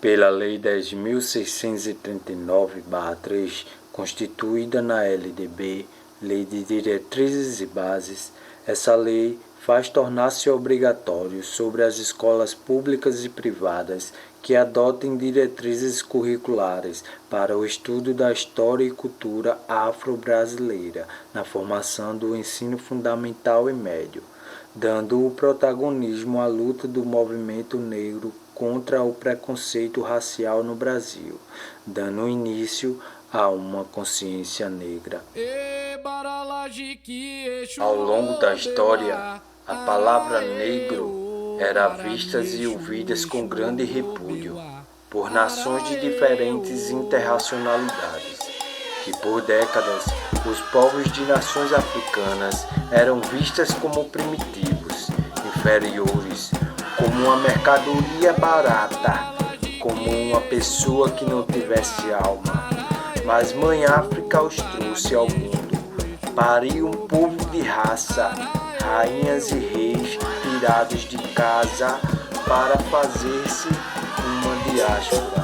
pela Lei 10.639/3, constituída na LDB, Lei de Diretrizes e Bases. Essa lei faz tornar-se obrigatório sobre as escolas públicas e privadas que adotem diretrizes curriculares para o estudo da história e cultura afro-brasileira na formação do ensino fundamental e médio, dando o protagonismo à luta do movimento negro contra o preconceito racial no Brasil, dando início a uma consciência negra. Ao longo da história, a palavra negro era vista e ouvida com grande repúdio por nações de diferentes internacionalidades, que por décadas os povos de nações africanas eram vistas como primitivos, inferiores, como uma mercadoria barata, como uma pessoa que não tivesse alma. Mas Mãe África os trouxe ao mundo, pariu um povo de raça, rainhas e reis tirados de casa para fazer-se uma diáspora.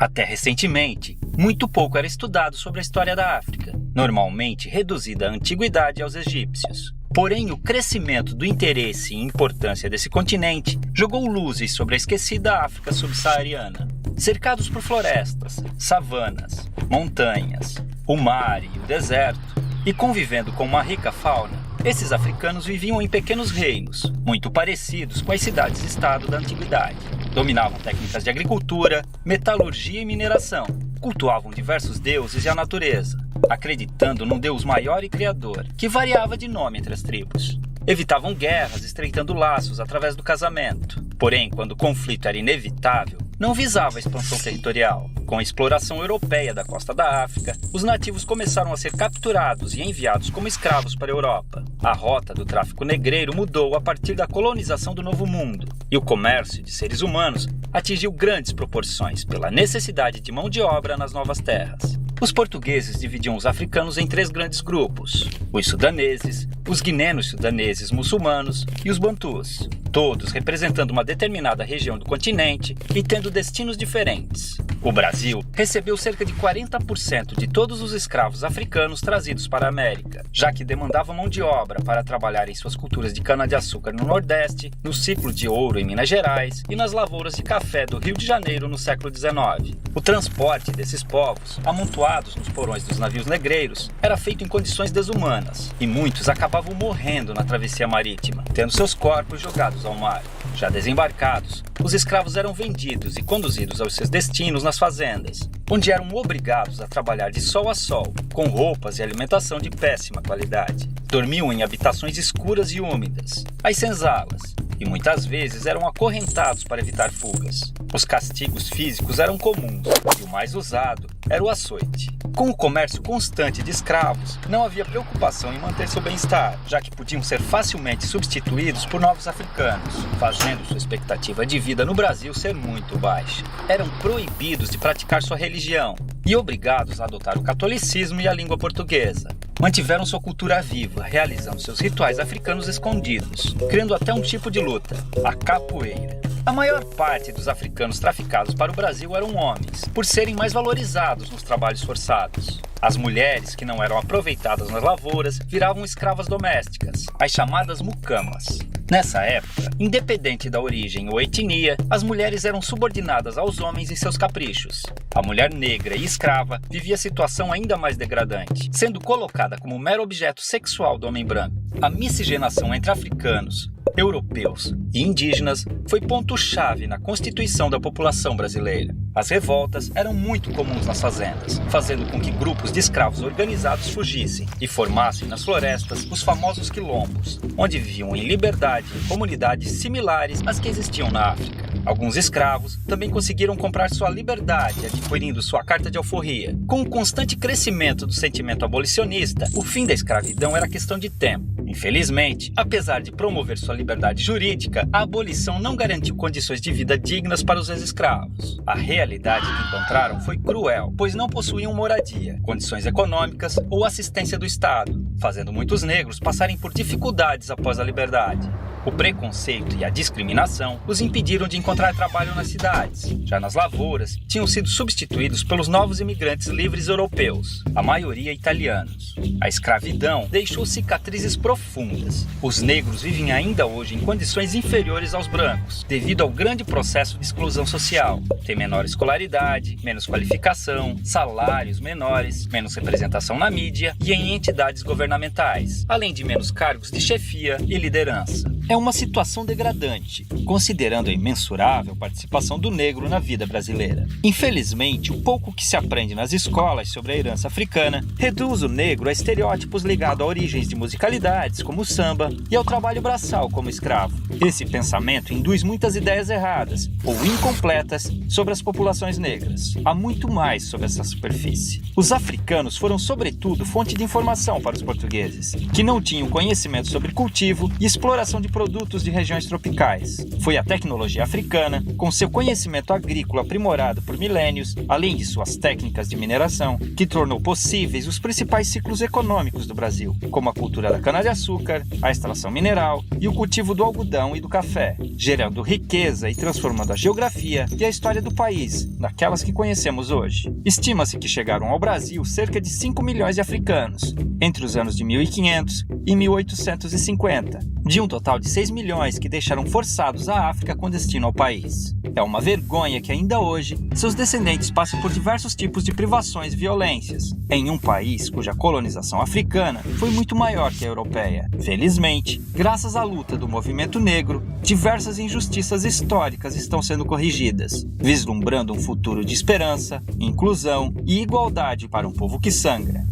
Até recentemente, muito pouco era estudado sobre a história da África, normalmente reduzida à antiguidade aos egípcios. Porém, o crescimento do interesse e importância desse continente jogou luzes sobre a esquecida África subsaariana. Cercados por florestas, savanas, montanhas, o mar e o deserto, e convivendo com uma rica fauna, esses africanos viviam em pequenos reinos, muito parecidos com as cidades-estado da antiguidade. Dominavam técnicas de agricultura, metalurgia e mineração. Cultuavam diversos deuses e a natureza, acreditando num Deus maior e criador, que variava de nome entre as tribos. Evitavam guerras, estreitando laços através do casamento. Porém, quando o conflito era inevitável, não visava a expansão territorial. Com a exploração europeia da costa da África, os nativos começaram a ser capturados e enviados como escravos para a Europa. A rota do tráfico negreiro mudou a partir da colonização do Novo Mundo, e o comércio de seres humanos atingiu grandes proporções pela necessidade de mão de obra nas novas terras. Os portugueses dividiam os africanos em 3 grandes grupos: os sudaneses, os guinenos sudaneses muçulmanos e os bantus, todos representando uma determinada região do continente e tendo destinos diferentes. O Brasil recebeu cerca de 40% de todos os escravos africanos trazidos para a América, já que demandavam mão de obra para trabalhar em suas culturas de cana-de-açúcar no Nordeste, no ciclo de ouro em Minas Gerais e nas lavouras de café do Rio de Janeiro no século XIX. O transporte desses povos, amontoados nos porões dos navios negreiros, era feito em condições desumanas, e muitos acabavam morrendo na travessia marítima, tendo seus corpos jogados ao mar. Já desembarcados, os escravos eram vendidos e conduzidos aos seus destinos nas fazendas, onde eram obrigados a trabalhar de sol a sol, com roupas e alimentação de péssima qualidade. Dormiam em habitações escuras e úmidas, as senzalas, e muitas vezes eram acorrentados para evitar fugas. Os castigos físicos eram comuns, e o mais usado era o açoite. Com o comércio constante de escravos, não havia preocupação em manter seu bem-estar, já que podiam ser facilmente substituídos por novos africanos, fazendo sua expectativa de vida no Brasil ser muito baixa. Eram proibidos de praticar sua religião e obrigados a adotar o catolicismo e a língua portuguesa. Mantiveram sua cultura viva, realizando seus rituais africanos escondidos, criando até um tipo de luta, a capoeira. A maior parte dos africanos traficados para o Brasil eram homens, por serem mais valorizados nos trabalhos forçados. As mulheres, que não eram aproveitadas nas lavouras, viravam escravas domésticas, as chamadas mucamas. Nessa época, independente da origem ou etnia, as mulheres eram subordinadas aos homens em seus caprichos. A mulher negra e escrava vivia a situação ainda mais degradante, sendo colocada como mero objeto sexual do homem branco. A miscigenação entre africanos, europeus e indígenas foi ponto-chave na constituição da população brasileira. As revoltas eram muito comuns nas fazendas, fazendo com que grupos de escravos organizados fugissem e formassem nas florestas os famosos quilombos, onde viviam em liberdade em comunidades similares às que existiam na África. Alguns escravos também conseguiram comprar sua liberdade, adquirindo sua carta de alforria. Com o constante crescimento do sentimento abolicionista, o fim da escravidão era questão de tempo. Infelizmente, apesar de promover sua liberdade jurídica, a abolição não garantiu condições de vida dignas para os ex-escravos. A realidade que encontraram foi cruel, pois não possuíam moradia, condições econômicas ou assistência do Estado, fazendo muitos negros passarem por dificuldades após a liberdade. O preconceito e a discriminação os impediram de encontrar trabalho nas cidades. Já nas lavouras, tinham sido substituídos pelos novos imigrantes livres europeus, a maioria italianos. A escravidão deixou cicatrizes profundas. Os negros vivem ainda hoje em condições inferiores aos brancos, devido ao grande processo de exclusão social. Tem menor escolaridade, menos qualificação, salários menores, menos representação na mídia e em entidades governamentais, além de menos cargos de chefia e liderança. É uma situação degradante, considerando a imensurável participação do negro na vida brasileira. Infelizmente, o pouco que se aprende nas escolas sobre a herança africana reduz o negro a estereótipos ligados a origens de musicalidades, como o samba, e ao trabalho braçal como escravo. Esse pensamento induz muitas ideias erradas ou incompletas sobre as populações negras. Há muito mais sobre essa superfície. Os africanos foram, sobretudo, fonte de informação para os portugueses, que não tinham conhecimento sobre cultivo e exploração de produtos de regiões tropicais. Foi a tecnologia africana, com seu conhecimento agrícola aprimorado por milênios, além de suas técnicas de mineração, que tornou possíveis os principais ciclos econômicos do Brasil, como a cultura da cana-de-açúcar, a extração mineral e o cultivo do algodão e do café, gerando riqueza e transformando a geografia e a história do país, naquelas que conhecemos hoje. Estima-se que chegaram ao Brasil cerca de 5 milhões de africanos, entre os anos de 1500 e 1850, de um total de 6 milhões que deixaram forçados a África com destino ao país. É uma vergonha que ainda hoje seus descendentes passam por diversos tipos de privações e violências, em um país cuja colonização africana foi muito maior que a europeia. Felizmente, graças à luta do movimento negro, diversas injustiças históricas estão sendo corrigidas, vislumbrando um futuro de esperança, inclusão e igualdade para um povo que sangra,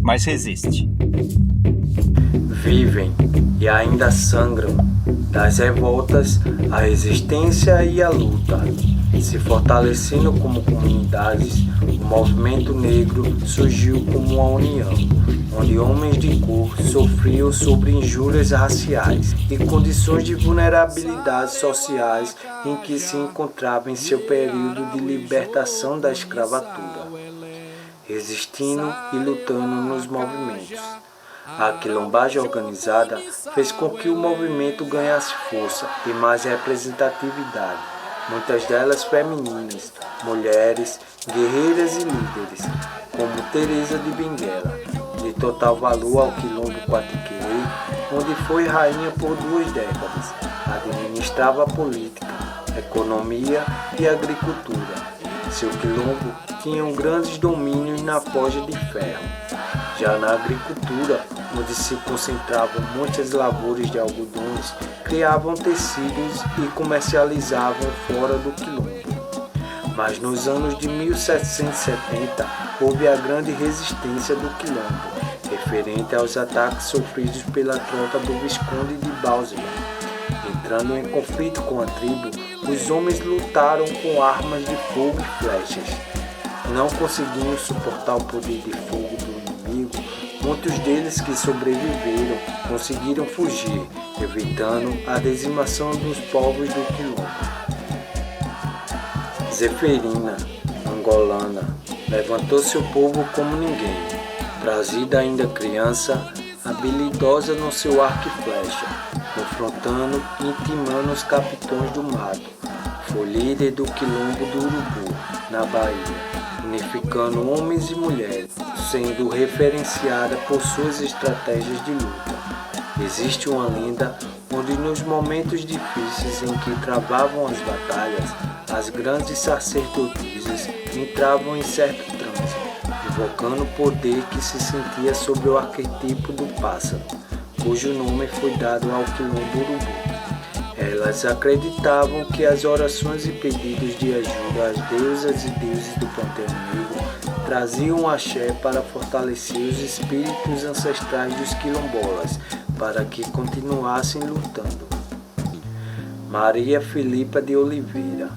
mas resiste. Vivem e ainda sangram, das revoltas, a resistência e a luta. Se fortalecendo como comunidades, o movimento negro surgiu como uma união, onde homens de cor sofriam sobre injúrias raciais e condições de vulnerabilidade sociais em que se encontravam em seu período de libertação da escravatura, resistindo e lutando nos movimentos. A quilombagem organizada fez com que o movimento ganhasse força e mais representatividade, muitas delas femininas, mulheres, guerreiras e líderes, como Teresa de Benguela, de total valor ao quilombo Quatiquerê, onde foi rainha por 2 décadas, administrava a política, economia e agricultura. Seu quilombo tinha grandes domínios na forja de ferro. Já na agricultura, onde se concentravam muitas lavouras de algodões, criavam tecidos e comercializavam fora do quilombo. Mas nos anos de 1770 houve a grande resistência do quilombo, referente aos ataques sofridos pela tropa do Visconde de Balsamo. Entrando em conflito com a tribo, os homens lutaram com armas de fogo e flechas. Não conseguindo suportar o poder de fogo do inimigo, muitos deles que sobreviveram conseguiram fugir, evitando a dizimação dos povos do quilombo. Zeferina, angolana, levantou seu povo como ninguém. Trazida ainda criança, habilidosa no seu arco e flecha, confrontando e intimando os capitães do mato. Foi líder do quilombo do Urubu, na Bahia, unificando homens e mulheres, sendo referenciada por suas estratégias de luta. Existe uma lenda onde nos momentos difíceis em que travavam as batalhas, as grandes sacerdotisas entravam em certo transe, invocando o poder que se sentia sobre o arquetipo do pássaro, cujo nome foi dado ao quilombo Urubu. Elas acreditavam que as orações e pedidos de ajuda às deusas e deuses do Panteão Negro traziam axé para fortalecer os espíritos ancestrais dos quilombolas, para que continuassem lutando. Maria Filipa de Oliveira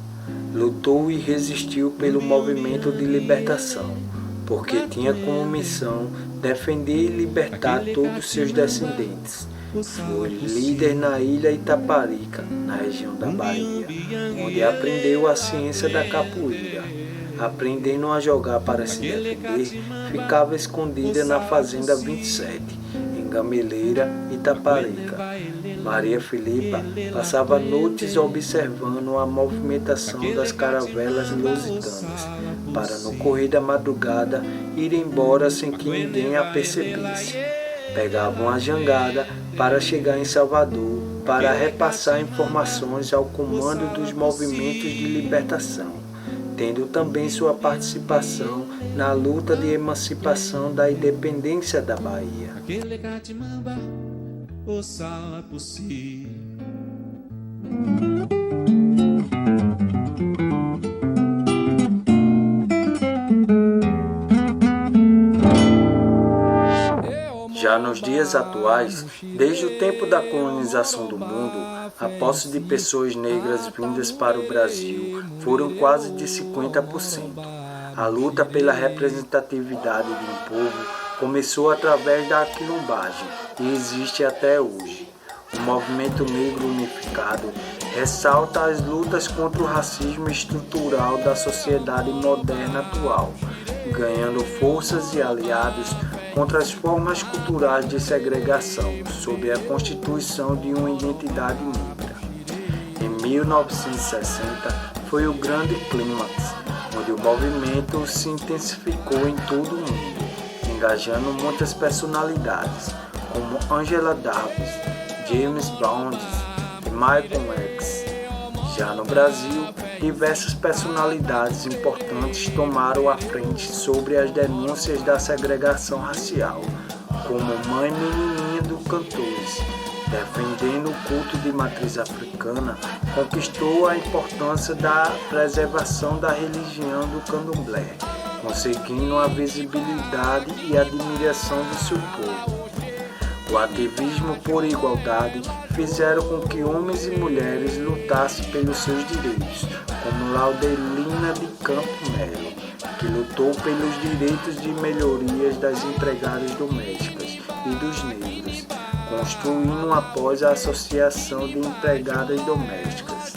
lutou e resistiu pelo movimento de libertação, porque tinha como missão defender e libertar todos seus descendentes. Foi líder na ilha Itaparica, na região da Bahia, onde aprendeu a ciência da capoeira. Aprendendo a jogar para se defender, ficava escondida na Fazenda 27, em Gameleira, Itaparica. Maria Filipa passava noites observando a movimentação das caravelas lusitanas, para no correr da madrugada ir embora sem que ninguém a percebesse. Pegava uma jangada para chegar em Salvador, para repassar informações ao comando dos movimentos de libertação, tendo também sua participação na luta de emancipação da independência da Bahia. Já nos dias atuais, desde o tempo da colonização do mundo, a posse de pessoas negras vindas para o Brasil foram quase de 50%. A luta pela representatividade de um povo começou através da quilombagem e existe até hoje. O movimento negro unificado ressalta as lutas contra o racismo estrutural da sociedade moderna atual, ganhando forças e aliados contra as formas culturais de segregação, sob a constituição de uma identidade negra. Em 1960 foi o grande clímax, onde o movimento se intensificou em todo o mundo, engajando muitas personalidades, como Angela Davis, James Brown e Malcolm X. Já no Brasil, diversas personalidades importantes tomaram a frente sobre as denúncias da segregação racial, como Mãe Menininha do Cantores, defendendo o culto de matriz africana, conquistou a importância da preservação da religião do candomblé, conseguindo a visibilidade e admiração do seu povo. O ativismo por igualdade fizeram com que homens e mulheres lutassem pelos seus direitos, como Laudelina de Campo Melo, que lutou pelos direitos de melhorias das empregadas domésticas e dos negros, construindo após a Associação de Empregadas Domésticas.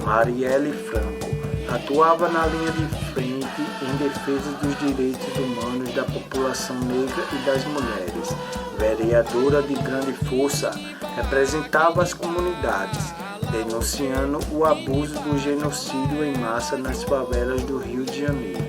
Marielle Franco atuava na linha de frente em defesa dos direitos humanos da população negra e das mulheres. Vereadora de grande força, representava as comunidades, denunciando o abuso do genocídio em massa nas favelas do Rio de Janeiro.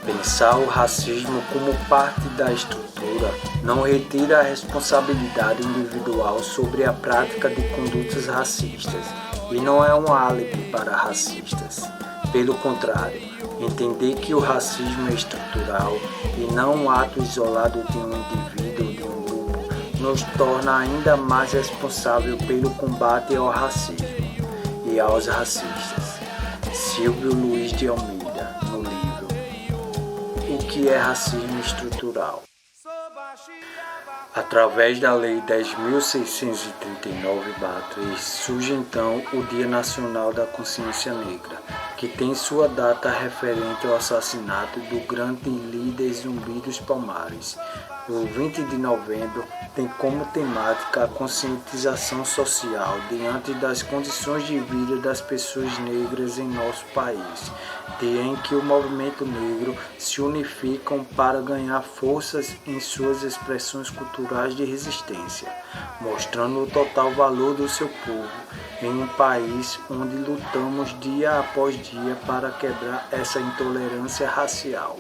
Pensar o racismo como parte da estrutura não retira a responsabilidade individual sobre a prática de condutas racistas e não é um álibi para racistas. Pelo contrário, entender que o racismo é estrutural e não um ato isolado de um indivíduo ou de um grupo nos torna ainda mais responsável pelo combate ao racismo e aos racistas. Silvio Luiz de Almeida, no livro O que é Racismo Estrutural? Através da Lei 10.639/3 surge então o Dia Nacional da Consciência Negra, que tem sua data referente ao assassinato do grande líder Zumbi dos Palmares. O 20 de novembro tem como temática a conscientização social diante das condições de vida das pessoas negras em nosso país, dia em que o movimento negro se unificam para ganhar forças em suas expressões culturais de resistência, mostrando o total valor do seu povo em um país onde lutamos dia após dia para quebrar essa intolerância racial.